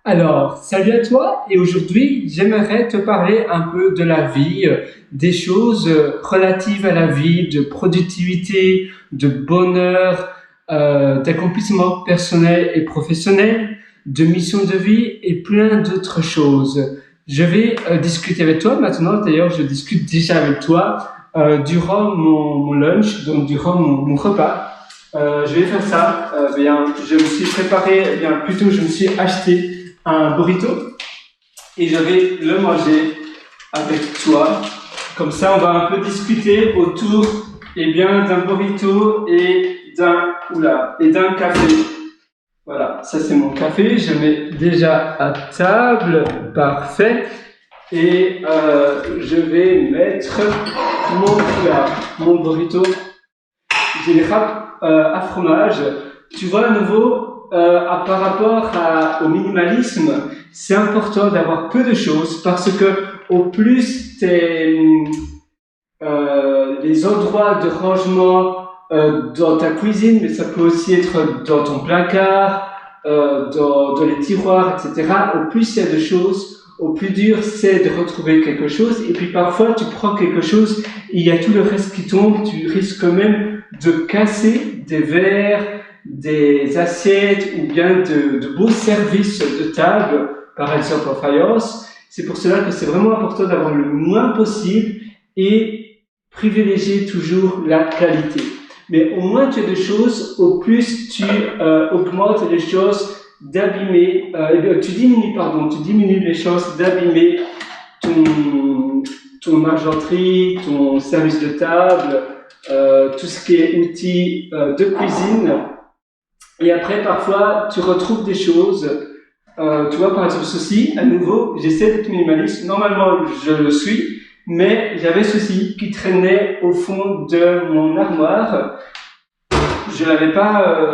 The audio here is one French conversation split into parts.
Alors, salut à toi et aujourd'hui, j'aimerais te parler un peu de la vie, des choses relatives à la vie, de productivité, de bonheur, d'accomplissement personnel et professionnel, de mission de vie et plein d'autres choses. Je vais discuter avec toi maintenant, d'ailleurs je discute déjà avec toi durant mon lunch, donc durant mon repas. Je vais faire ça. Je me suis préparé, plutôt je me suis acheté un burrito et je vais le manger avec toi. Comme ça, on va un peu discuter autour d'un burrito et d'un café. Voilà, ça c'est mon café. Je mets déjà à table, parfait. Et je vais mettre mon burrito. J'ai les râpes à fromage. Tu vois, à nouveau, par rapport au minimalisme, c'est important d'avoir peu de choses parce que au plus les endroits de rangement dans ta cuisine, mais ça peut aussi être dans ton placard, dans les tiroirs, etc. Au plus il y a de choses, au plus dur c'est de retrouver quelque chose. Et puis parfois tu prends quelque chose, il y a tout le reste qui tombe, tu risques même de casser des verres, des assiettes ou bien de beaux services de table, par exemple en faïence. C'est pour cela que c'est vraiment important d'avoir le moins possible et privilégier toujours la qualité. Mais au moins tu as de choses, au plus tu augmentes les choses d'abîmer, tu diminues les chances d'abîmer ton argenterie, ton service de table, tout ce qui est outils de cuisine. Et après, parfois, tu retrouves des choses. Tu vois, par exemple, ceci, à nouveau, j'essaie d'être minimaliste. Normalement, je le suis, mais j'avais ceci qui traînait au fond de mon armoire. Je l'avais pas,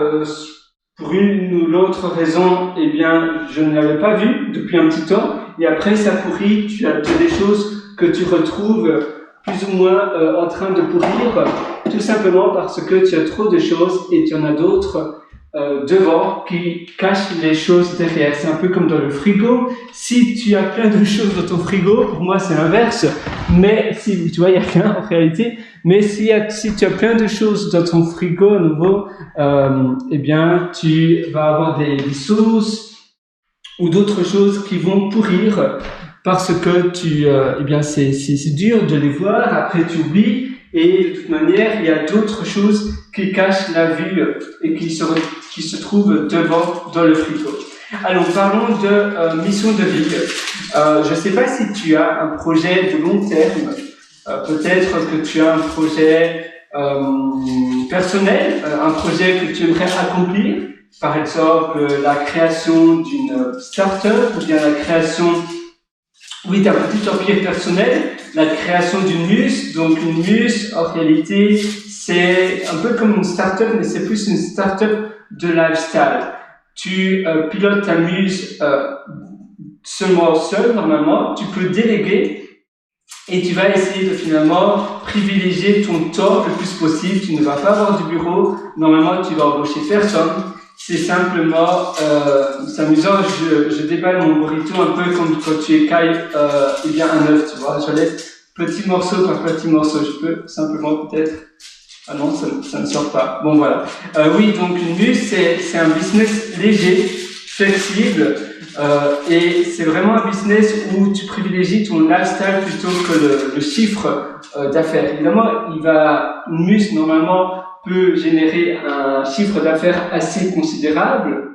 pour une ou l'autre raison, je ne l'avais pas vu depuis un petit temps. Et après, ça pourrit. Tu as des choses que tu retrouves plus ou moins en train de pourrir, tout simplement parce que tu as trop de choses et tu en as d'autres devant qui cachent les choses derrière. C'est un peu comme dans le frigo. Si tu as plein de choses dans ton frigo, pour moi c'est l'inverse, mais si tu vois, il n'y a rien en réalité. Mais si tu as plein de choses dans ton frigo à nouveau, tu vas avoir des sauces ou d'autres choses qui vont pourrir parce que c'est dur de les voir. Après tu oublies et de toute manière il y a d'autres choses qui cachent la vue et qui se trouvent devant dans le frigo. Alors parlons de mission de vie. Je ne sais pas si tu as un projet de long terme. Peut-être que tu as un projet personnel, un projet que tu aimerais accomplir. Par exemple, la création d'une start-up ou bien la création d'un petit empire personnel, la création d'une muse. Donc une muse, en réalité, c'est un peu comme une start-up, mais c'est plus une start-up de lifestyle. Tu pilotes ta muse seulement seul, normalement. Tu peux déléguer et tu vas essayer de finalement privilégier ton temps le plus possible. Tu ne vas pas avoir du bureau. Normalement, tu vas embaucher personne. C'est simplement s'amusant. Je déballe mon burrito un peu comme quand tu écailles un œuf, tu vois. Je laisse petit morceau par petit morceau. Je peux simplement peut-être... Ah non, ça ne sort pas. Bon, voilà. Donc une muse, c'est un business léger, flexible, et c'est vraiment un business où tu privilégies ton lifestyle plutôt que le chiffre d'affaires. Évidemment, une muse, normalement, peut générer un chiffre d'affaires assez considérable,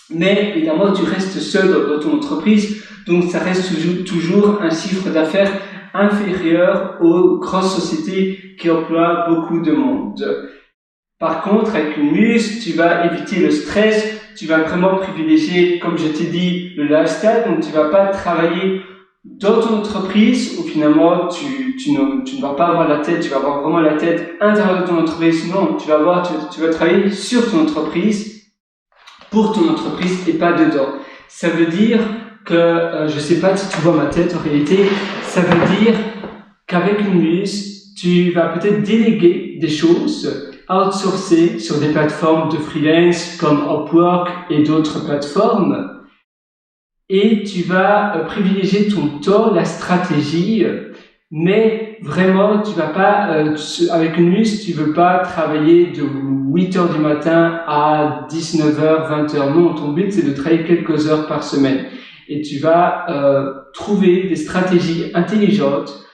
mais évidemment, tu restes seul dans ton entreprise, donc ça reste toujours un chiffre d'affaires inférieur aux grandes sociétés qui emploient beaucoup de monde. Par contre, avec une muse, tu vas éviter le stress, tu vas vraiment privilégier, comme je t'ai dit, le lifestyle, donc tu vas pas travailler dans ton entreprise où finalement tu ne vas pas avoir la tête, tu vas avoir vraiment la tête intérieure de ton entreprise. Non, tu vas travailler sur ton entreprise, pour ton entreprise et pas dedans. Ça veut dire que, je sais pas si tu vois ma tête en réalité, ça veut dire qu'avec une muse, tu vas peut-être déléguer des choses, outsourcer sur des plateformes de freelance comme Upwork et d'autres plateformes. et tu vas privilégier ton temps, la stratégie, mais vraiment, tu vas pas, avec une muse, tu veux pas travailler de 8 heures du matin à 19 heures, 20 heures. Non, ton but, c'est de travailler quelques heures par semaine. Et tu vas trouver des stratégies intelligentes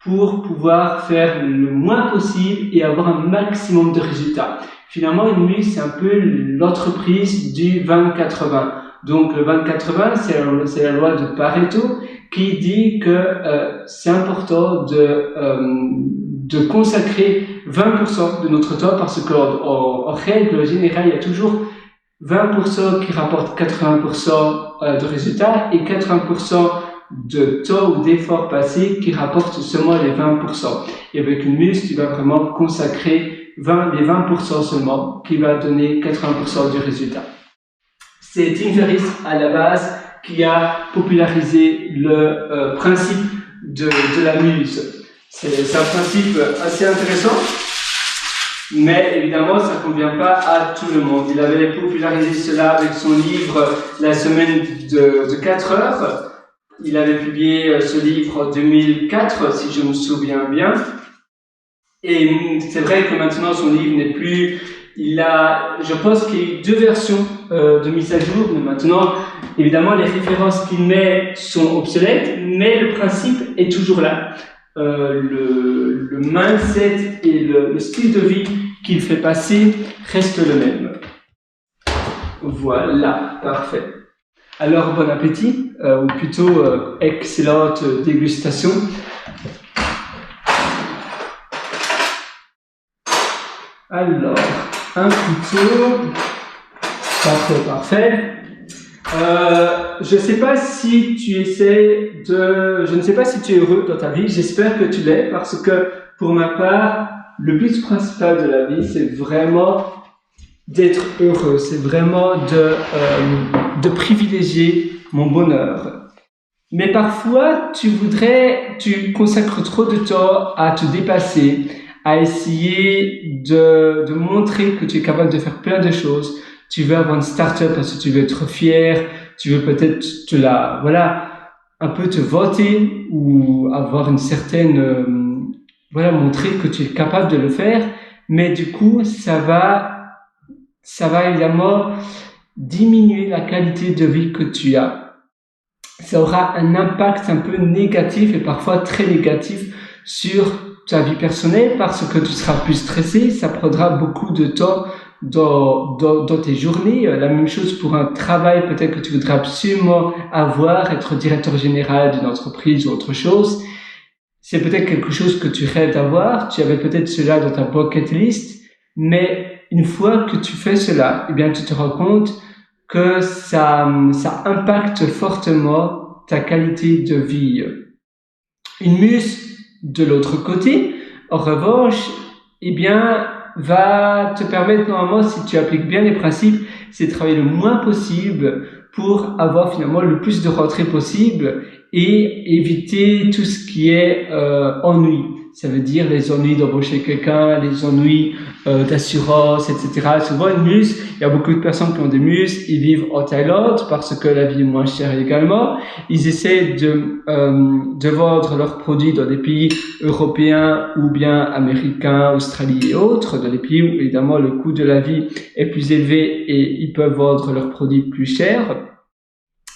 pour pouvoir faire le moins possible et avoir un maximum de résultats. Finalement, une muse, c'est un peu l'entreprise du 20-80. Donc, le 20-80, c'est la loi de Pareto qui dit que c'est important de consacrer 20% de notre temps parce qu'en règle générale, il y a toujours 20% qui rapportent 80% de résultats et 80% de temps ou d'efforts passés qui rapportent seulement les 20%. Et avec une muse, tu vas vraiment consacrer les 20% seulement qui va donner 80% du résultat. C'est Tim Ferriss à la base qui a popularisé le principe de la muse. C'est un principe assez intéressant, mais évidemment ça ne convient pas à tout le monde. Il avait popularisé cela avec son livre La semaine de 4 heures. Il avait publié ce livre en 2004, si je me souviens bien. Et c'est vrai que maintenant son livre n'est plus... je pense qu'il y a eu 2 versions de mise à jour, mais maintenant, évidemment, les références qu'il met sont obsolètes, mais le principe est toujours là. Le mindset et le style de vie qu'il fait passer reste le même. Voilà, parfait. Alors, bon appétit, ou plutôt excellente dégustation. Alors, un couteau. Parfait. Je ne sais pas si tu es heureux dans ta vie. J'espère que tu l'es parce que pour ma part, le but principal de la vie, c'est vraiment d'être heureux. C'est vraiment de privilégier mon bonheur. Mais parfois, tu consacres trop de temps à te dépasser, à essayer de montrer que tu es capable de faire plein de choses. Tu veux avoir une start-up parce que tu veux être fier, tu veux peut-être un peu te vanter ou avoir une certaine, montrer que tu es capable de le faire. Mais du coup, ça va évidemment diminuer la qualité de vie que tu as. Ça aura un impact un peu négatif et parfois très négatif sur ta vie personnelle parce que tu seras plus stressé, ça prendra beaucoup de temps dans tes journées. La même chose pour un travail peut-être que tu voudrais absolument avoir, être directeur général d'une entreprise ou autre chose. C'est peut-être quelque chose que tu rêves d'avoir, tu avais peut-être cela dans ta bucket list, mais une fois que tu fais cela, eh bien tu te rends compte que ça impacte fortement ta qualité de vie. Une muse, de l'autre côté, en revanche, eh bien, va te permettre normalement, si tu appliques bien les principes, c'est de travailler le moins possible pour avoir finalement le plus de rentrées possible et éviter tout ce qui est ennui. Ça veut dire les ennuis d'embaucher quelqu'un, les ennuis d'assurance, etc. Souvent, une muse, il y a beaucoup de personnes qui ont des muses, ils vivent en Thaïlande parce que la vie est moins chère également. Ils essaient de vendre leurs produits dans des pays européens ou bien américains, Australie et autres, dans des pays où évidemment le coût de la vie est plus élevé et ils peuvent vendre leurs produits plus chers.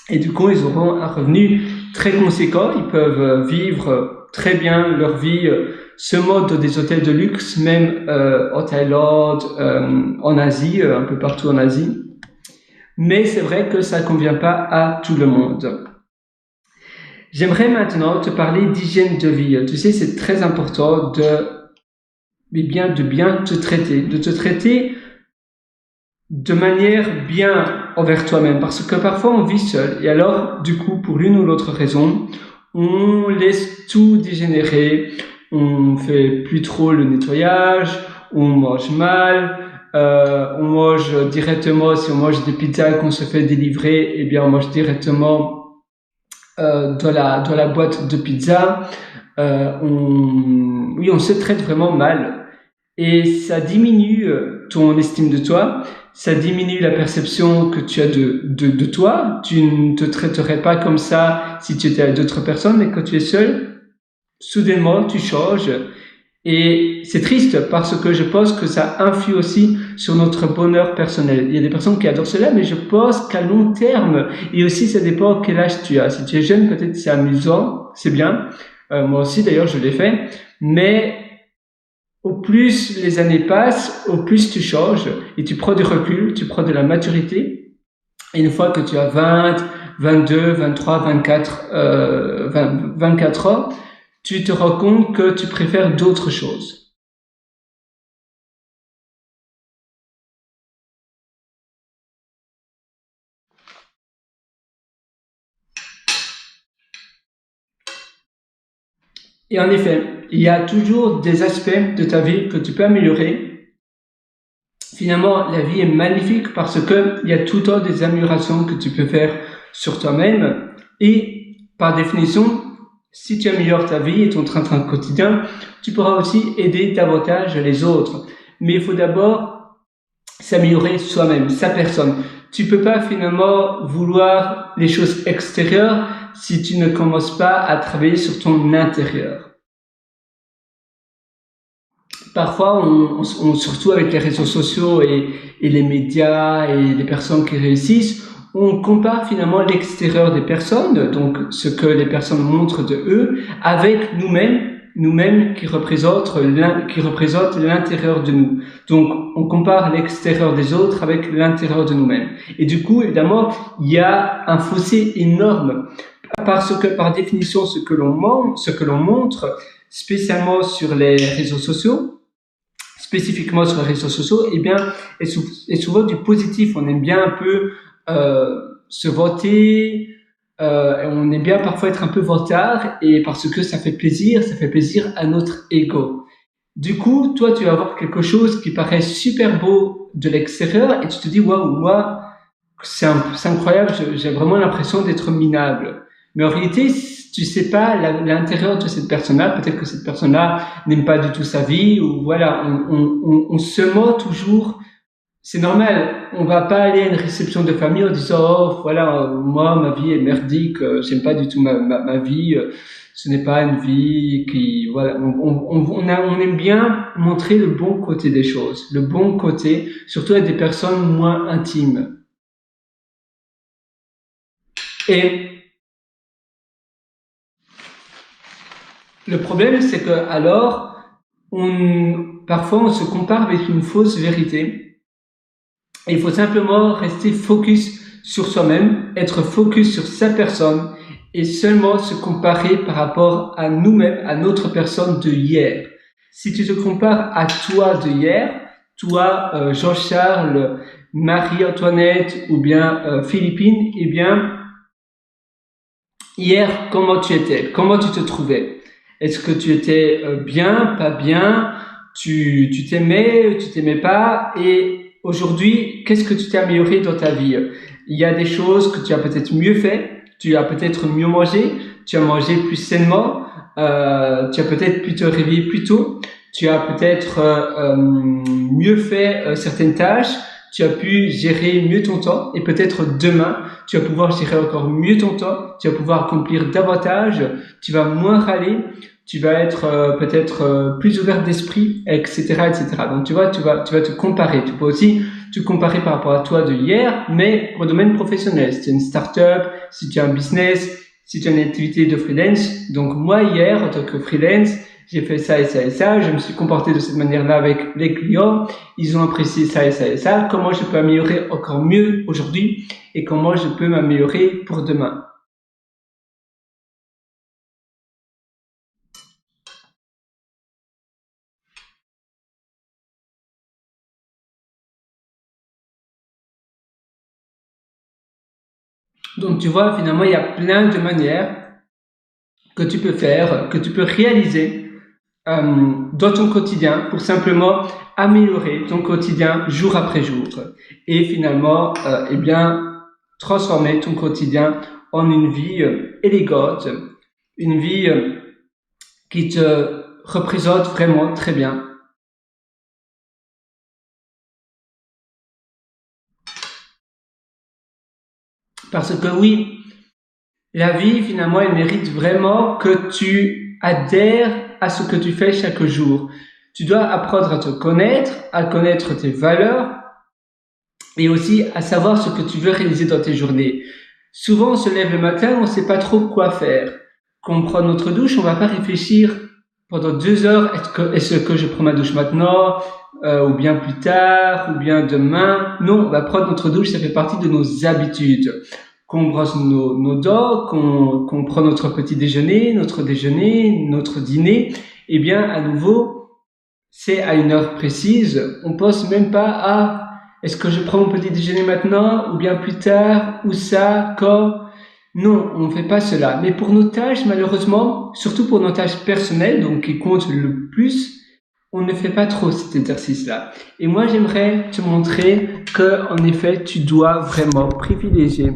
Et du coup, ils auront un revenu très conséquent. Ils peuvent vivre très bien leur vie seulement dans des hôtels de luxe, même en Thaïlande, en Asie, un peu partout en Asie. Mais c'est vrai que ça ne convient pas à tout le monde. J'aimerais maintenant te parler d'hygiène de vie. Tu sais, c'est très important de bien te traiter, de te traiter de manière bien envers toi-même, parce que parfois on vit seul et alors du coup pour l'une ou l'autre raison on laisse tout dégénérer, on fait plus trop le nettoyage, on mange mal, on mange directement, si on mange des pizzas qu'on se fait délivrer, eh bien on mange directement dans la boîte de pizza. On se traite vraiment mal et ça diminue ton estime de toi. ça diminue la perception que tu as de toi. Tu ne te traiterais pas comme ça si tu étais avec d'autres personnes, mais quand tu es seul, soudainement, tu changes. Et c'est triste parce que je pense que ça influe aussi sur notre bonheur personnel. Il y a des personnes qui adorent cela, mais je pense qu'à long terme, et aussi ça dépend quel âge tu as. Si tu es jeune, peut-être c'est amusant, c'est bien. Moi aussi d'ailleurs, je l'ai fait. Mais au plus les années passent, au plus tu changes et tu prends du recul, tu prends de la maturité. Et une fois que tu as 20, 22, 23, 24, 24 ans, tu te rends compte que tu préfères d'autres choses. Et en effet, il y a toujours des aspects de ta vie que tu peux améliorer. Finalement, la vie est magnifique parce que il y a tout le temps des améliorations que tu peux faire sur toi-même. Et par définition, si tu améliores ta vie et ton train-train quotidien, tu pourras aussi aider davantage les autres. Mais il faut d'abord s'améliorer soi-même, sa personne. Tu peux pas finalement vouloir les choses extérieures si tu ne commences pas à travailler sur ton intérieur. Parfois, surtout avec les réseaux sociaux et les médias et les personnes qui réussissent, on compare finalement l'extérieur des personnes, donc ce que les personnes montrent de eux, avec nous-mêmes qui représentent l'intérieur de nous. Donc, on compare l'extérieur des autres avec l'intérieur de nous-mêmes. Et du coup, évidemment, il y a un fossé énorme parce que, par définition, ce que l'on montre, spécialement sur les réseaux sociaux, spécifiquement sur les réseaux sociaux, eh bien, est souvent du positif. On aime bien un peu se vanter, on aime bien parfois être un peu vantard, et parce que ça fait plaisir à notre ego. Du coup, toi, tu vas voir quelque chose qui paraît super beau de l'extérieur, et tu te dis, waouh, moi, c'est incroyable, j'ai vraiment l'impression d'être minable. Mais en réalité, tu sais pas l'intérieur de cette personne-là. Peut-être que cette personne-là n'aime pas du tout sa vie, ou voilà, on se ment toujours. C'est normal. On va pas aller à une réception de famille en disant, oh, voilà, moi, ma vie est merdique, j'aime pas du tout ma vie, ce n'est pas une vie qui, voilà, on aime bien montrer le bon côté des choses, le bon côté, surtout à des personnes moins intimes. Et le problème, c'est que alors, parfois, on se compare avec une fausse vérité. Et il faut simplement rester focus sur soi-même, être focus sur sa personne et seulement se comparer par rapport à nous-mêmes, à notre personne de hier. Si tu te compares à toi de hier, toi, Jean-Charles, Marie-Antoinette ou bien Philippine, eh bien, hier, comment tu étais? Comment tu te trouvais? Est-ce que tu étais bien, pas bien? Tu t'aimais, tu t'aimais pas? Et aujourd'hui, qu'est-ce que tu t'es amélioré dans ta vie? Il y a des choses que tu as peut-être mieux fait, tu as peut-être mieux mangé, tu as mangé plus sainement, tu as peut-être pu te réveiller plus tôt, tu as peut-être mieux fait certaines tâches, tu as pu gérer mieux ton temps et peut-être demain, tu vas pouvoir gérer encore mieux ton temps, tu vas pouvoir accomplir davantage, tu vas moins râler, tu vas être peut-être plus ouvert d'esprit, etc., etc. Donc tu vas te comparer. Tu peux aussi te comparer par rapport à toi de hier, mais pour le domaine professionnel. Si tu as une start-up, si tu as un business, si tu as une activité de freelance. Donc moi hier, en tant que freelance, j'ai fait ça et ça et ça, je me suis comporté de cette manière-là avec les clients, ils ont apprécié ça et ça et ça, comment je peux améliorer encore mieux aujourd'hui et comment je peux m'améliorer pour demain. Donc tu vois, finalement, il y a plein de manières que tu peux faire, que tu peux réaliser dans ton quotidien pour simplement améliorer ton quotidien jour après jour et finalement, eh bien, transformer ton quotidien en une vie élégante, une vie qui te représente vraiment très bien. Parce que oui, la vie, finalement, elle mérite vraiment que tu adhères à ce que tu fais chaque jour. Tu dois apprendre à te connaître, à connaître tes valeurs et aussi à savoir ce que tu veux réaliser dans tes journées. Souvent, on se lève le matin, on ne sait pas trop quoi faire. Quand on prend notre douche, on va pas réfléchir pendant 2 heures, est-ce que je prends ma douche maintenant, ou bien plus tard, ou bien demain. Non, on va prendre notre douche, ça fait partie de nos habitudes. Qu'on brosse nos dents, qu'on prend notre petit déjeuner, notre dîner, eh bien, à nouveau, c'est à une heure précise. On pense même pas à est-ce que je prends mon petit déjeuner maintenant ou bien plus tard, ou ça, quand? Non, on ne fait pas cela. Mais pour nos tâches, malheureusement, surtout pour nos tâches personnelles, donc qui comptent le plus, on ne fait pas trop cet exercice-là. Et moi, j'aimerais te montrer que, en effet, tu dois vraiment privilégier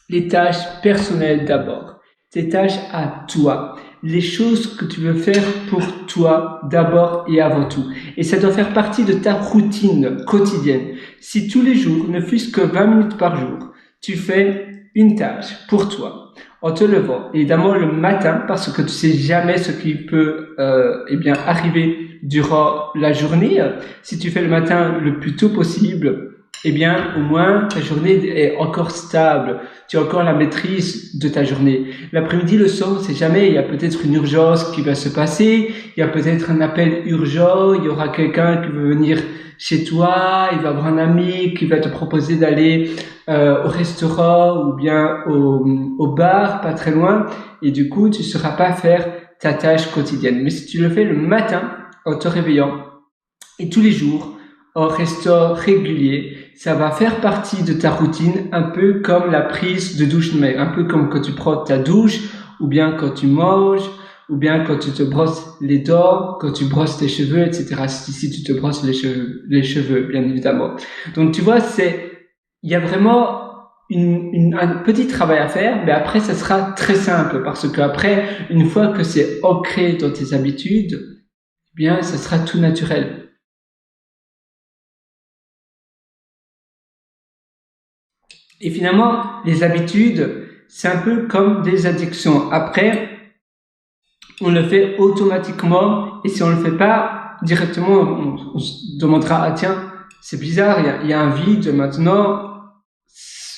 les tâches personnelles d'abord, tes tâches à toi, les choses que tu veux faire pour toi d'abord et avant tout. Et ça doit faire partie de ta routine quotidienne. Si tous les jours, ne fût-ce que 20 minutes par jour, tu fais une tâche pour toi, en te levant, évidemment le matin, parce que tu sais jamais ce qui peut arriver durant la journée. Si tu fais le matin le plus tôt possible, eh bien, au moins, ta journée est encore stable. Tu as encore la maîtrise de ta journée. L'après-midi, le soir, on ne sait jamais. Il y a peut-être une urgence qui va se passer. Il y a peut-être un appel urgent. Il y aura quelqu'un qui veut venir chez toi. Il va avoir un ami qui va te proposer d'aller au restaurant ou bien au bar, pas très loin. Et du coup, tu ne sauras pas faire ta tâche quotidienne. Mais si tu le fais le matin, en te réveillant, et tous les jours, en restant régulier, ça va faire partie de ta routine, un peu comme la prise de douche, mais un peu comme quand tu prends ta douche, ou bien quand tu manges, ou bien quand tu te brosses les dents, quand tu brosses tes cheveux, etc. Si tu te brosses les cheveux, bien évidemment. Donc tu vois, il y a vraiment un petit travail à faire, mais après ça sera très simple, parce qu'après, une fois que c'est ancré dans tes habitudes, eh bien, ça sera tout naturel. Et finalement, les habitudes, c'est un peu comme des addictions. Après, on le fait automatiquement et si on le fait pas directement, on se demandera, ah tiens, c'est bizarre, il y a un vide maintenant,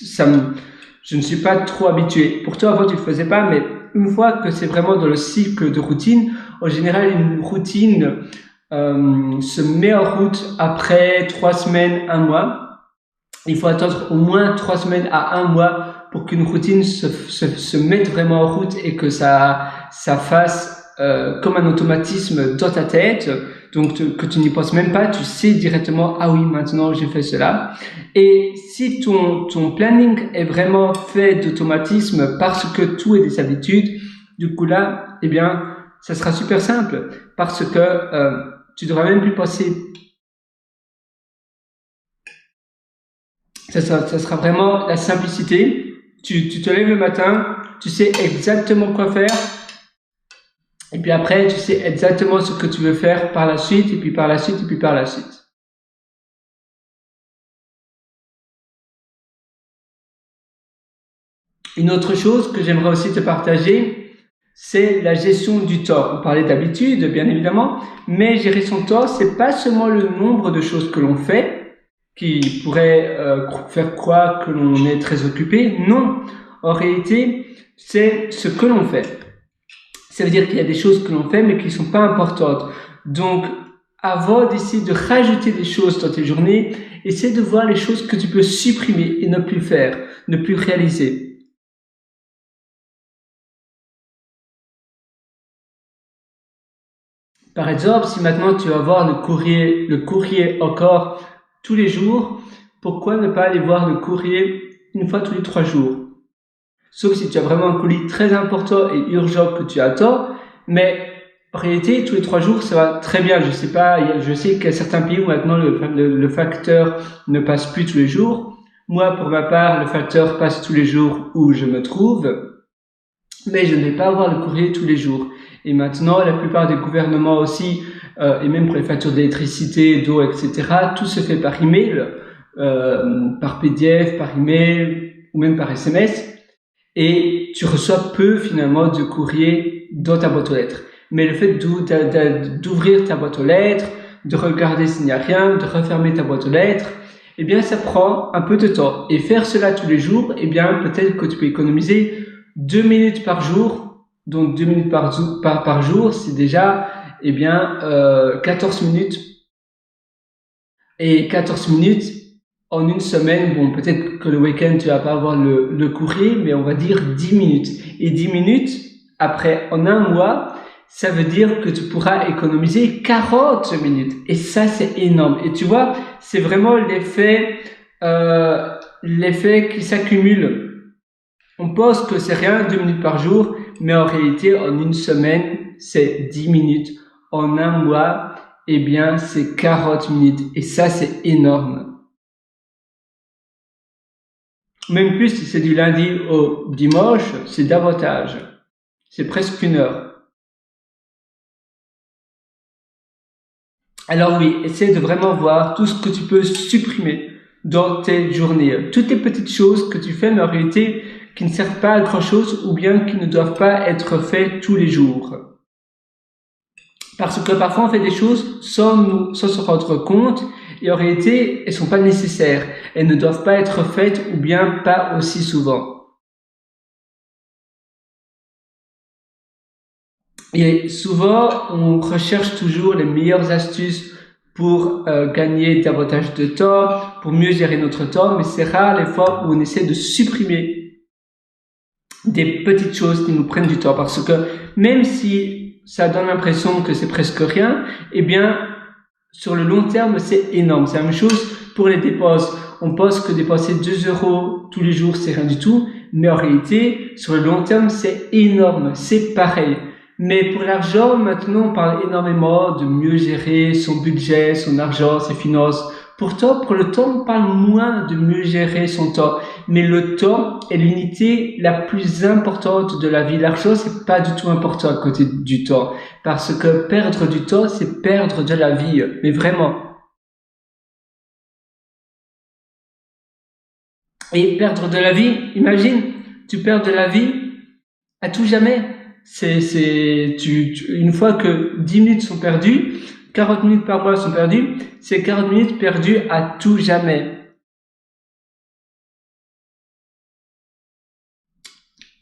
je ne suis pas trop habitué. Pourtant, avant, tu le faisais pas, mais une fois que c'est vraiment dans le cycle de routine, en général, une routine se met en route après 3 semaines, 1 mois. Il faut attendre au moins 3 semaines à 1 mois pour qu'une routine se mette vraiment en route et que ça fasse comme un automatisme dans ta tête. Donc que tu n'y penses même pas, tu sais directement, ah oui, maintenant j'ai fait cela. Et si ton planning est vraiment fait d'automatisme parce que tout est des habitudes, du coup là, eh bien, ça sera super simple parce que tu devras même plus penser. Ça sera vraiment la simplicité. Tu te lèves le matin, tu sais exactement quoi faire. Et puis après, tu sais exactement ce que tu veux faire par la suite, et puis par la suite, et puis par la suite. Une autre chose que j'aimerais aussi te partager, c'est la gestion du temps. On parlait d'habitude, bien évidemment, mais gérer son temps, c'est pas seulement le nombre de choses que l'on fait, qui pourrait faire croire que l'on est très occupé. Non, en réalité, c'est ce que l'on fait. Ça veut dire qu'il y a des choses que l'on fait mais qui ne sont pas importantes. Donc, avant d'essayer de rajouter des choses dans tes journées, essaie de voir les choses que tu peux supprimer et ne plus faire, ne plus réaliser. Par exemple, si maintenant tu vas voir le courrier encore tous les jours, pourquoi ne pas aller voir le courrier une fois tous les 3 jours? Sauf si tu as vraiment un colis très important et urgent que tu attends, mais en réalité, tous les 3 jours, ça va très bien. Je sais pas, je sais qu'il y a certains pays où maintenant le facteur ne passe plus tous les jours. Moi, pour ma part, le facteur passe tous les jours où je me trouve, mais je ne vais pas avoir le courrier tous les jours. Et maintenant, la plupart des gouvernements aussi, et même pour les factures d'électricité, d'eau, etc., tout se fait par email, par PDF, par email. ou même par SMS, et tu reçois peu finalement de courrier dans ta boîte aux lettres. Mais le fait d'ouvrir ta boîte aux lettres, de regarder s'il n'y a rien, de refermer ta boîte aux lettres, eh bien ça prend un peu de temps. Et faire cela tous les jours, eh bien peut-être que tu peux économiser 2 minutes par jour. Donc 2 minutes par jour, c'est déjà 14 minutes. Et 14 minutes en une semaine, bon, peut-être que le week-end, tu vas pas avoir le courrier, mais on va dire 10 minutes. Et 10 minutes, après, en un mois, ça veut dire que tu pourras économiser 40 minutes. Et ça, c'est énorme. Et tu vois, c'est vraiment l'effet qui s'accumule. On pense que c'est rien, 2 minutes par jour, mais en réalité, en une semaine, c'est 10 minutes. En un mois, eh bien, c'est 40 minutes. Et ça, c'est énorme. Même plus si c'est du lundi au dimanche, c'est davantage. C'est presque 1 heure. Alors oui, essaie de vraiment voir tout ce que tu peux supprimer dans tes journées. Toutes les petites choses que tu fais, mais en réalité, qui ne servent pas à grand chose ou bien qui ne doivent pas être faites tous les jours. Parce que parfois on fait des choses sans se rendre compte et en réalité elles sont pas nécessaires. Elles ne doivent pas être faites ou bien pas aussi souvent. Et souvent on recherche toujours les meilleures astuces pour gagner davantage de temps, pour mieux gérer notre temps, mais c'est rare les fois où on essaie de supprimer des petites choses qui nous prennent du temps parce que même si ça donne l'impression que c'est presque rien, eh bien, sur le long terme, c'est énorme. C'est la même chose pour les dépenses. On pense que dépenser 2 euros tous les jours, c'est rien du tout. Mais en réalité, sur le long terme, c'est énorme. C'est pareil. Mais pour l'argent, maintenant, on parle énormément de mieux gérer son budget, son argent, ses finances. Pourtant, pour le temps, on parle moins de mieux gérer son temps. Mais le temps est l'unité la plus importante de la vie. L'argent, c'est pas du tout important à côté du temps. Parce que perdre du temps, c'est perdre de la vie. Mais vraiment. Et perdre de la vie, imagine, tu perds de la vie à tout jamais. Une fois que 10 minutes sont perdues, 40 minutes par mois sont perdues, c'est 40 minutes perdues à tout jamais.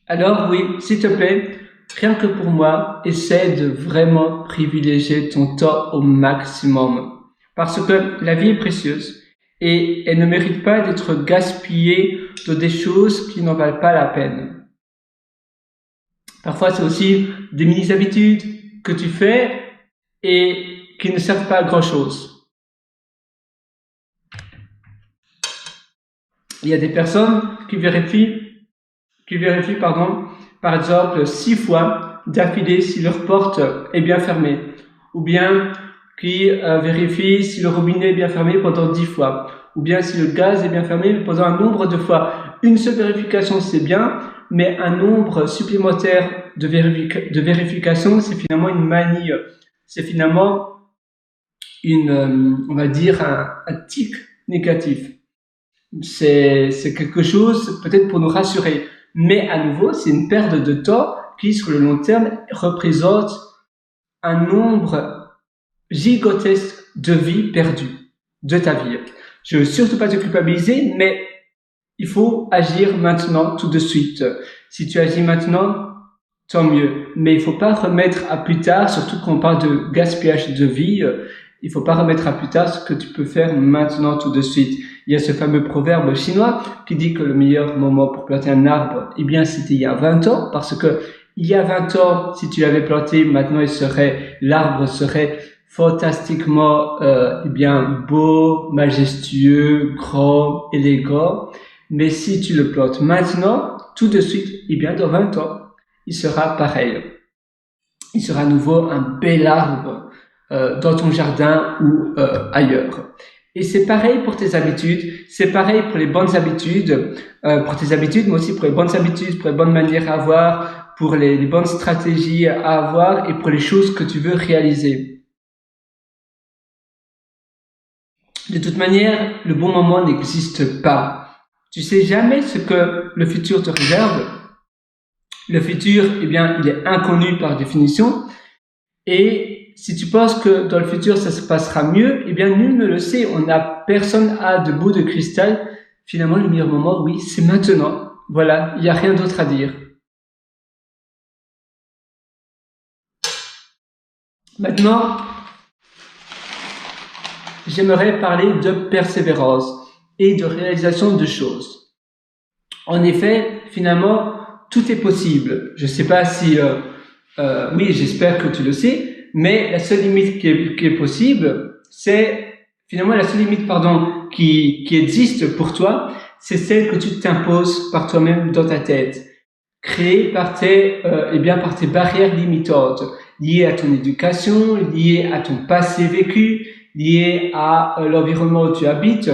Alors oui, s'il te plaît, rien que pour moi, essaie de vraiment privilégier ton temps au maximum. Parce que la vie est précieuse et elle ne mérite pas d'être gaspillée dans des choses qui n'en valent pas la peine. Parfois, c'est aussi des mini-habitudes que tu fais et qui ne servent pas à grand-chose. Il y a des personnes qui vérifient, par exemple, 6 fois d'affilée si leur porte est bien fermée, ou bien qui vérifient si le robinet est bien fermé pendant 10 fois, ou bien si le gaz est bien fermé pendant un nombre de fois. Une seule vérification, c'est bien, mais un nombre supplémentaire de vérification, c'est finalement une manie. C'est finalement on va dire, un tic négatif. C'est quelque chose peut-être pour nous rassurer. Mais à nouveau, c'est une perte de temps qui, sur le long terme, représente un nombre gigantesque de vies perdues de ta vie. Je veux surtout pas te culpabiliser, mais il faut agir maintenant, tout de suite. Si tu agis maintenant, tant mieux. Mais il faut pas remettre à plus tard, surtout quand on parle de gaspillage de vie, il faut pas remettre à plus tard ce que tu peux faire maintenant, tout de suite. Il y a ce fameux proverbe chinois qui dit que le meilleur moment pour planter un arbre, eh bien, c'était il y a 20 ans, parce que il y a 20 ans, si tu l'avais planté, maintenant l'arbre serait fantastiquement, beau, majestueux, grand, élégant. Mais si tu le plantes maintenant, tout de suite, dans 20 ans, il sera pareil. Il sera à nouveau un bel arbre dans ton jardin ou ailleurs. Et c'est pareil pour tes habitudes, c'est pareil pour les bonnes habitudes, pour tes habitudes, mais aussi pour les bonnes habitudes, pour les bonnes manières à avoir, pour les bonnes stratégies à avoir et pour les choses que tu veux réaliser. De toute manière, le bon moment n'existe pas. Tu sais jamais ce que le futur te réserve. Le futur, eh bien, il est inconnu par définition. Et si tu penses que dans le futur, ça se passera mieux, eh bien, nul ne le sait. Personne a de bout de cristal. Finalement, le meilleur moment, oui, c'est maintenant. Voilà, il n'y a rien d'autre à dire. Maintenant, j'aimerais parler de persévérance et de réalisation de choses. En effet, finalement, tout est possible. Je ne sais pas si... oui, j'espère que tu le sais, mais la seule limite qui est possible, c'est... Finalement, la seule limite, qui existe pour toi, c'est celle que tu t'imposes par toi-même dans ta tête, créée par par tes barrières limitantes, liées à ton éducation, liées à ton passé vécu, liées à l'environnement où tu habites,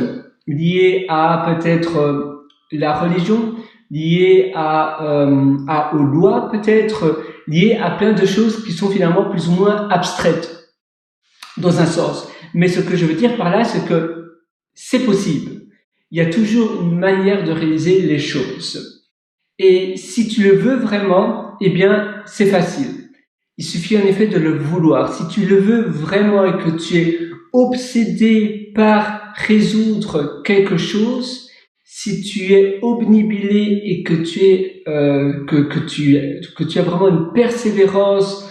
liées à peut-être la religion, liées aux lois peut-être, liées à plein de choses qui sont finalement plus ou moins abstraites dans un sens. Mais ce que je veux dire par là, c'est que c'est possible. Il y a toujours une manière de réaliser les choses. Et si tu le veux vraiment, eh bien, c'est facile. Il suffit en effet de le vouloir. Si tu le veux vraiment et que tu es obsédé par résoudre quelque chose, si tu es obnubilé et que tu as vraiment une persévérance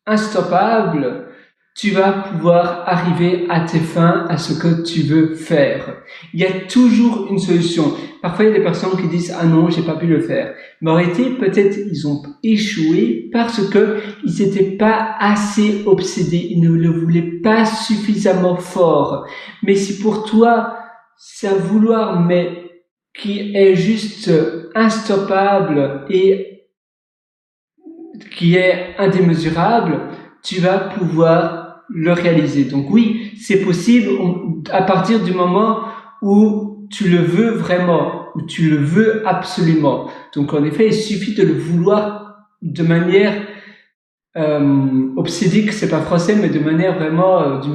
instoppable, tu vas pouvoir arriver à tes fins, à ce que tu veux faire. Il y a toujours une solution. Parfois, il y a des personnes qui disent « Ah non, j'ai pas pu le faire ». Mais en réalité, peut-être ils ont échoué parce que ils n'étaient pas assez obsédés, ils ne le voulaient pas suffisamment fort. Mais si pour toi, c'est un vouloir, mais qui est juste instoppable et qui est indémesurable, tu vas pouvoir le réaliser. Donc oui, c'est possible à partir du moment où tu le veux vraiment, où tu le veux absolument. Donc en effet, il suffit de le vouloir de manière obsédique, c'est pas français, mais de manière vraiment, je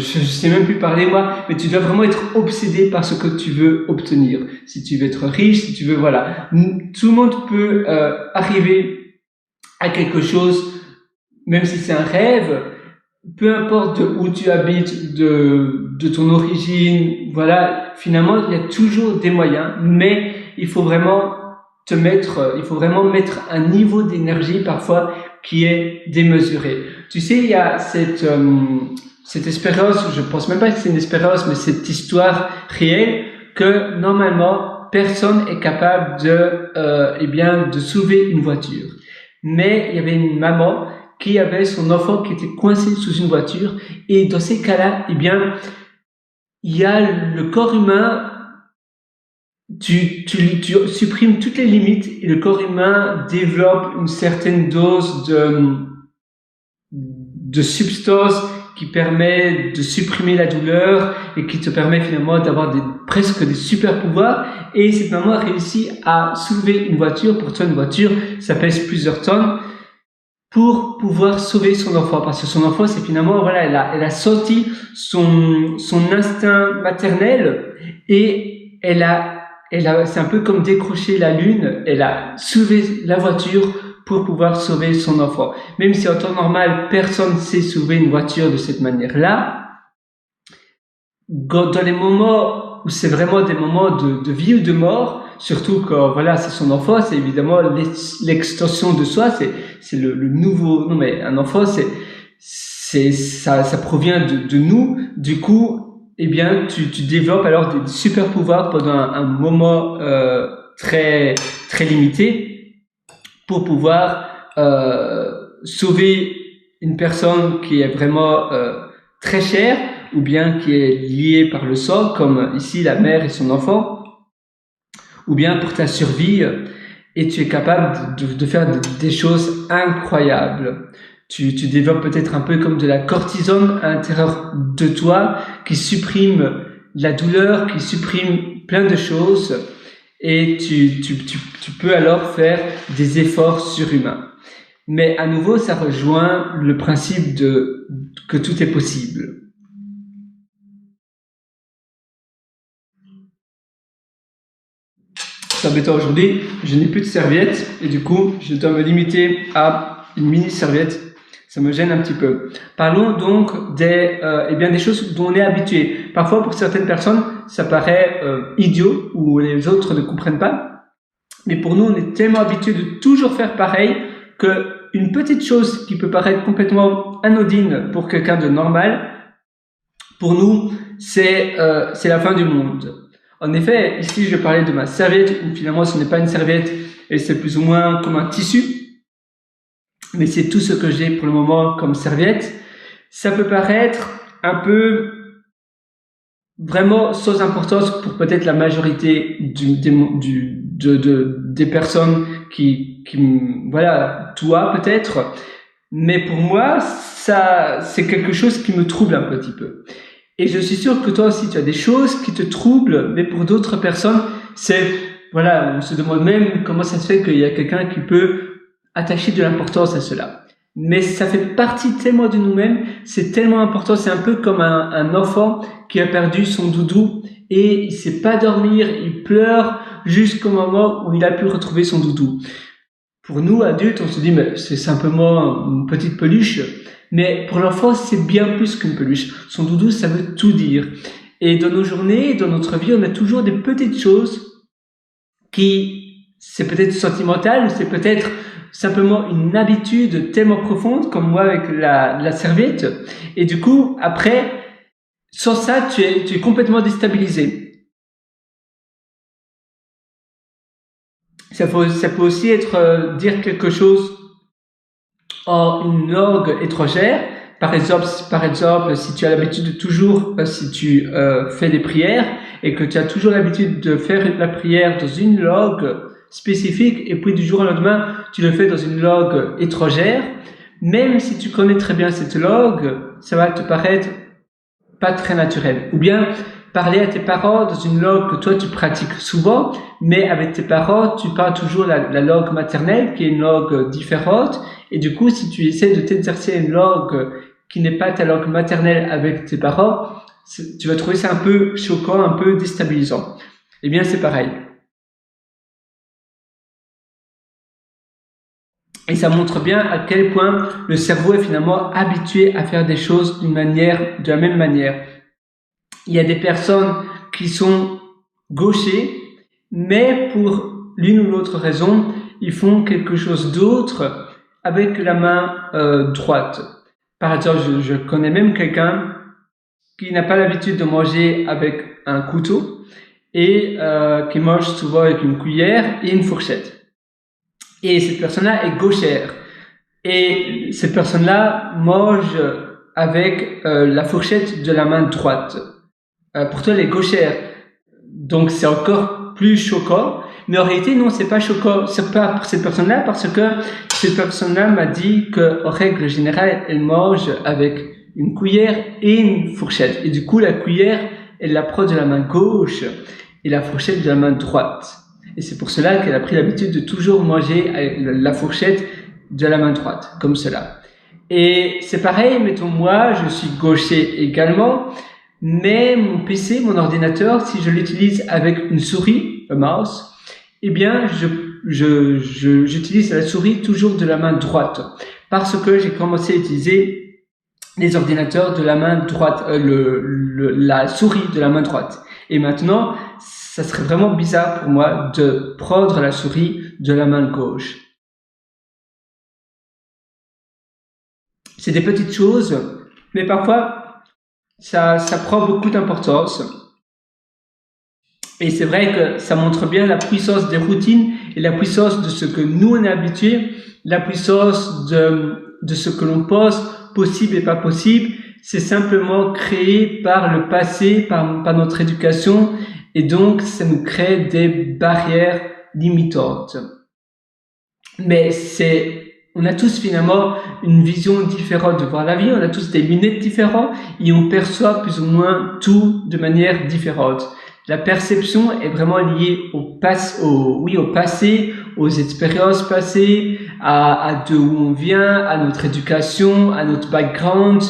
sais même plus parler moi, mais tu dois vraiment être obsédé par ce que tu veux obtenir. Si tu veux être riche, si tu veux, voilà. Tout le monde peut arriver à quelque chose, même si c'est un rêve, peu importe où tu habites, de ton origine, voilà, finalement, il y a toujours des moyens, mais il faut vraiment mettre un niveau d'énergie parfois qui est démesuré. Tu sais, il y a cette espérance, je pense même pas que c'est une espérance, mais cette histoire réelle que normalement personne est capable de sauver une voiture. Mais il y avait une maman qui avait son enfant qui était coincé sous une voiture, et dans ces cas-là, il y a le corps humain. Tu supprimes toutes les limites et le corps humain développe une certaine dose de substance qui permet de supprimer la douleur et qui te permet finalement d'avoir presque des super pouvoirs. Et cette maman a réussi à soulever une voiture. Pourtant, une voiture, ça pèse plusieurs tonnes, pour pouvoir sauver son enfant. Parce que son enfant, c'est finalement, voilà, elle a senti son instinct maternel et c'est un peu comme décrocher la lune. Elle a soulevé la voiture pour pouvoir sauver son enfant. Même si en temps normal, personne ne sait sauver une voiture de cette manière-là, dans les moments où c'est vraiment des moments de vie ou de mort, surtout quand, voilà, c'est son enfant, c'est évidemment l'extension de soi, c'est le nouveau, non mais un enfant, ça provient de nous, du coup, eh bien, tu développes alors des super pouvoirs pendant un moment très très limité pour pouvoir sauver une personne qui est vraiment très chère ou bien qui est liée par le sang, comme ici la mère et son enfant, ou bien pour ta survie, et tu es capable de faire des choses incroyables. Tu développes peut-être un peu comme de la cortisone à l'intérieur de toi qui supprime la douleur, qui supprime plein de choses, et tu peux alors faire des efforts surhumains. Mais à nouveau, ça rejoint le principe que tout est possible. C'est embêtant aujourd'hui, je n'ai plus de serviette et du coup, je dois me limiter à une mini serviette. Ça me gêne un petit peu. Parlons donc des choses dont on est habitué. Parfois, pour certaines personnes, ça paraît idiot ou les autres ne comprennent pas. Mais pour nous, on est tellement habitué de toujours faire pareil que une petite chose qui peut paraître complètement anodine pour quelqu'un de normal, pour nous, c'est la fin du monde. En effet, ici, je parlais de ma serviette, où finalement, ce n'est pas une serviette, et c'est plus ou moins comme un tissu. Mais c'est tout ce que j'ai pour le moment comme serviette. Ça peut paraître un peu vraiment sans importance pour peut-être la majorité des personnes qui voilà, toi peut-être. Mais pour moi, ça, c'est quelque chose qui me trouble un petit peu. Et je suis sûr que toi aussi, tu as des choses qui te troublent, mais pour d'autres personnes, voilà, on se demande même comment ça se fait qu'il y a quelqu'un qui peut attacher de l'importance à cela. Mais ça fait partie tellement de nous-mêmes, c'est tellement important, c'est un peu comme un enfant qui a perdu son doudou et il sait pas dormir, il pleure jusqu'au moment où il a pu retrouver son doudou. Pour nous, adultes, on se dit, mais c'est simplement une petite peluche. Mais pour l'enfant, c'est bien plus qu'une peluche. Son doudou, ça veut tout dire. Et dans nos journées, dans notre vie, on a toujours des petites choses c'est peut-être sentimental, ou c'est peut-être simplement une habitude tellement profonde, comme moi avec la serviette. Et du coup, après, sans ça, tu es complètement déstabilisé. Ça peut aussi être dire quelque chose en une langue étrangère. Par exemple, si tu as l'habitude de toujours, si tu fais des prières et que tu as toujours l'habitude de faire la prière dans une langue spécifique et puis du jour au lendemain, tu le fais dans une langue étrangère, même si tu connais très bien cette langue, ça va te paraître pas très naturel. Ou bien parler à tes parents dans une langue que toi tu pratiques souvent, mais avec tes parents, tu parles toujours la langue maternelle qui est une langue différente. Et du coup, si tu essaies de t'exercer une langue qui n'est pas ta langue maternelle avec tes parents, tu vas trouver ça un peu choquant, un peu déstabilisant. Eh bien, c'est pareil. Et ça montre bien à quel point le cerveau est finalement habitué à faire des choses de la même manière. Il y a des personnes qui sont gauchers, mais pour l'une ou l'autre raison, ils font quelque chose d'autre avec la main droite. Par exemple, je connais même quelqu'un qui n'a pas l'habitude de manger avec un couteau et qui mange souvent avec une cuillère et une fourchette. Et cette personne-là est gauchère. Et cette personne-là mange avec la fourchette de la main droite. Pourtant, elle est gauchère. Donc, c'est encore plus choquant. Mais en réalité, non, c'est pas choquant. C'est pas pour cette personne-là parce que cette personne-là m'a dit qu'en règle générale, elle mange avec une cuillère et une fourchette. Et du coup, la cuillère, elle la prend de la main gauche et la fourchette de la main droite. Et c'est pour cela qu'elle a pris l'habitude de toujours manger avec la fourchette de la main droite, comme cela. Et c'est pareil, mettons moi, je suis gaucher également, mais mon PC, mon ordinateur, si je l'utilise avec une souris, un mouse, eh bien, j'utilise la souris toujours de la main droite, parce que j'ai commencé à utiliser les ordinateurs de la main droite, la souris de la main droite. Et maintenant, ça serait vraiment bizarre pour moi de prendre la souris de la main gauche. C'est des petites choses, mais parfois, ça prend beaucoup d'importance. Et c'est vrai que ça montre bien la puissance des routines et la puissance de ce que nous on est habitués, la puissance de ce que l'on pense possible et pas possible. C'est simplement créé par le passé, par notre éducation, et donc ça nous crée des barrières limitantes. Mais on a tous finalement une vision différente de voir la vie, on a tous des lunettes différentes et on perçoit plus ou moins tout de manière différente. La perception est vraiment liée au passé, aux expériences passées, à de où on vient, à notre éducation, à notre background,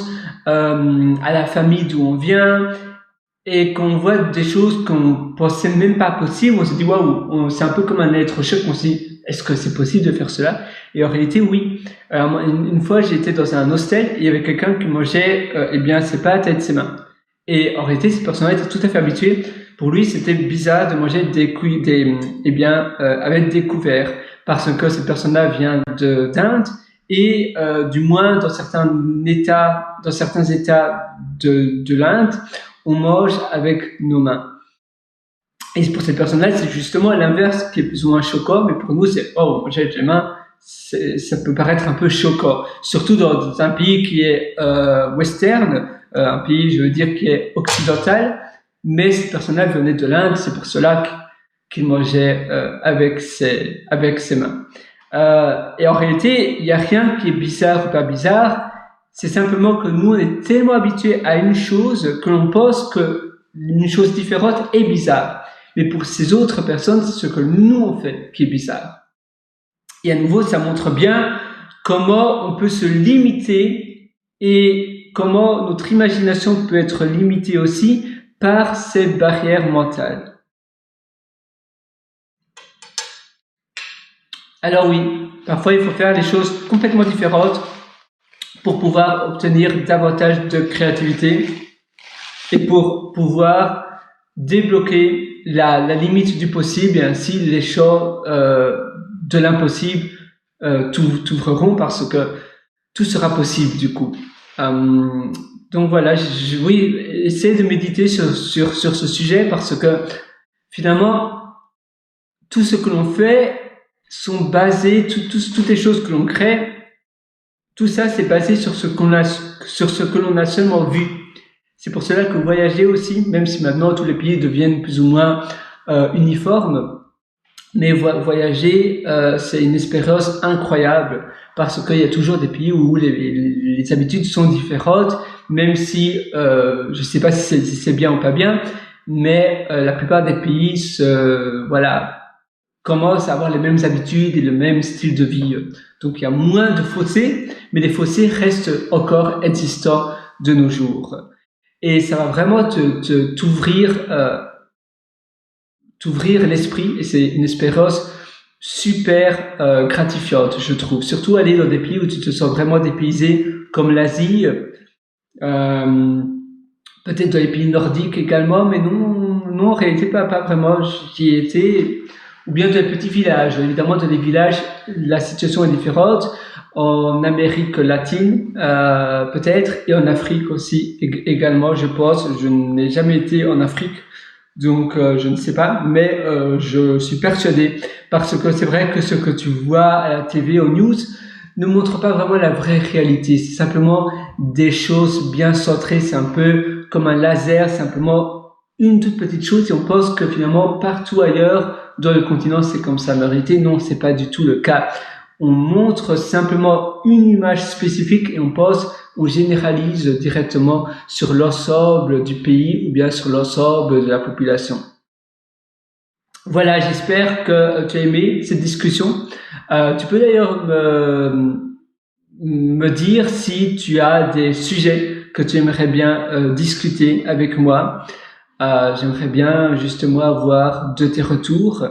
à la famille d'où on vient. Et quand on voit des choses qu'on pensait même pas possibles, on se dit waouh, c'est un peu comme un électrochoc. On se dit est-ce que c'est possible de faire cela? Et en réalité, oui. Une fois, j'étais dans un hostel et il y avait quelqu'un qui mangeait ses pâtes avec ses mains. Et en réalité, cette personne-là était tout à fait habituée. Pour lui, c'était bizarre de manger avec des couverts, parce que cette personne-là vient d'Inde et du moins dans certains états de l'Inde, on mange avec nos mains. Et pour cette personne-là, c'est justement l'inverse qui est plus ou moins choquant, mais pour nous, c'est manger avec les mains, ça peut paraître un peu choquant, surtout dans un pays qui est western, un pays, je veux dire, qui est occidental, mais cette personne-là venait de l'Inde, c'est pour cela qu'il mangeait avec ses mains. Et en réalité, il n'y a rien qui est bizarre ou pas bizarre, c'est simplement que nous, on est tellement habitués à une chose que l'on pense que une chose différente est bizarre. Mais pour ces autres personnes, c'est ce que nous on fait qui est bizarre. Et à nouveau, ça montre bien comment on peut se limiter et comment notre imagination peut être limitée aussi par ces barrières mentales. Alors oui, parfois il faut faire des choses complètement différentes pour pouvoir obtenir davantage de créativité et pour pouvoir débloquer la limite du possible et ainsi les champs de l'impossible t'ouvriront parce que tout sera possible du coup. Donc voilà, essayez de méditer sur ce sujet parce que finalement tout ce que l'on fait sont basés, toutes les choses que l'on crée, tout ça c'est basé sur ce que l'on a seulement vu. C'est pour cela que voyager aussi, même si maintenant tous les pays deviennent plus ou moins uniformes, mais voyager, c'est une expérience incroyable parce qu'il y a toujours des pays où les habitudes sont différentes, même si je ne sais pas si c'est bien ou pas bien, mais la plupart des pays commencent à avoir les mêmes habitudes et le même style de vie. Donc il y a moins de fossés, mais les fossés restent encore existants de nos jours. Et ça va vraiment t'ouvrir l'esprit et c'est une expérience super gratifiante, je trouve. Surtout aller dans des pays où tu te sens vraiment dépaysé, comme l'Asie, peut-être dans les pays nordiques également, mais non, en réalité pas vraiment. J'y ai été, ou bien dans les petits villages. Évidemment, dans les villages, la situation est différente. En Amérique latine, peut-être, et en Afrique aussi également, je pense. Je n'ai jamais été en Afrique, donc je ne sais pas, mais je suis persuadé, parce que c'est vrai que ce que tu vois à la TV, aux news, ne montre pas vraiment la vraie réalité. C'est simplement des choses bien centrées, c'est un peu comme un laser, simplement une toute petite chose, et on pense que finalement, partout ailleurs, dans le continent, c'est comme ça. Mais en réalité, non, c'est pas du tout le cas. On montre simplement une image spécifique et on généralise directement sur l'ensemble du pays ou bien sur l'ensemble de la population. Voilà, j'espère que tu as aimé cette discussion. Tu peux d'ailleurs me dire si tu as des sujets que tu aimerais bien discuter avec moi. J'aimerais bien justement avoir de tes retours.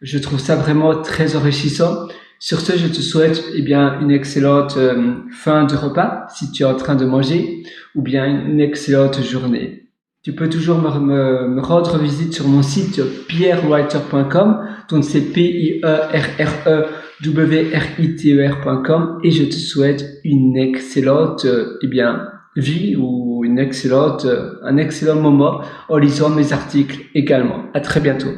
Je trouve ça vraiment très enrichissant. Sur ce, je te souhaite une excellente fin de repas si tu es en train de manger ou bien une excellente journée. Tu peux toujours me rendre visite sur mon site pierrewriter.com, donc c'est pierrewriter.com et je te souhaite une excellente vie ou un excellent moment en lisant mes articles également. À très bientôt.